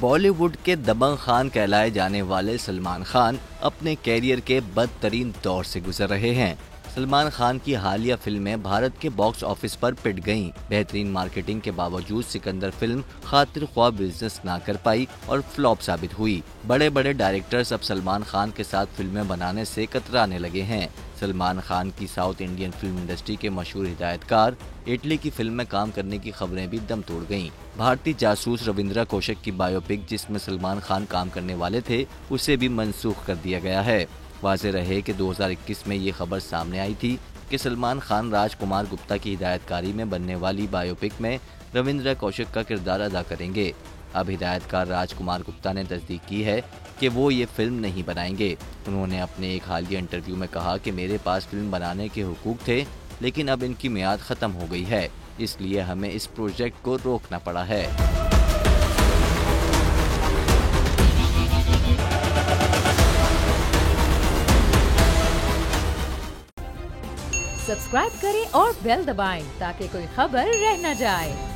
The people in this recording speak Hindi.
बॉलीवुड के दबंग खान कहलाए जाने वाले सलमान खान अपने कैरियर के बदतरीन दौर से गुजर रहे हैं। सलमान खान की हालिया फिल्में भारत के बॉक्स ऑफिस पर पिट गईं। बेहतरीन मार्केटिंग के बावजूद सिकंदर फिल्म खातिर ख्वाह बिजनेस ना कर पाई और फ्लॉप साबित हुई। बड़े बड़े डायरेक्टर्स अब सलमान खान के साथ फिल्में बनाने से कतराने लगे हैं। सलमान खान की साउथ इंडियन फिल्म इंडस्ट्री के मशहूर हिदायतकार इटली की फिल्म में काम करने की खबरें भी दम तोड़ गईं। भारतीय जासूस रविंद्रा कौशिक की बायोपिक जिसमें सलमान खान काम करने वाले थे, उसे भी मनसूख कर दिया गया है। वाज़ेह रहे कि 2021 में ये खबर सामने आई थी कि सलमान खान राजकुमार गुप्ता की हिदायतकारी में बनने वाली बायोपिक में रविंद्रा कौशिक का किरदार अदा करेंगे। अब हिदायतकार राजकुमार गुप्ता ने तस्दीक की है कि वो ये फिल्म नहीं बनाएंगे। उन्होंने अपने एक हालिया इंटरव्यू में कहा कि मेरे पास फिल्म बनाने के हुकूक थे, लेकिन अब इनकी मियाद ख़त्म हो गई है, इसलिए हमें इस प्रोजेक्ट को रोकना पड़ा है। सब्सक्राइब करें और बेल दबाएं ताकि कोई खबर रह न जाए।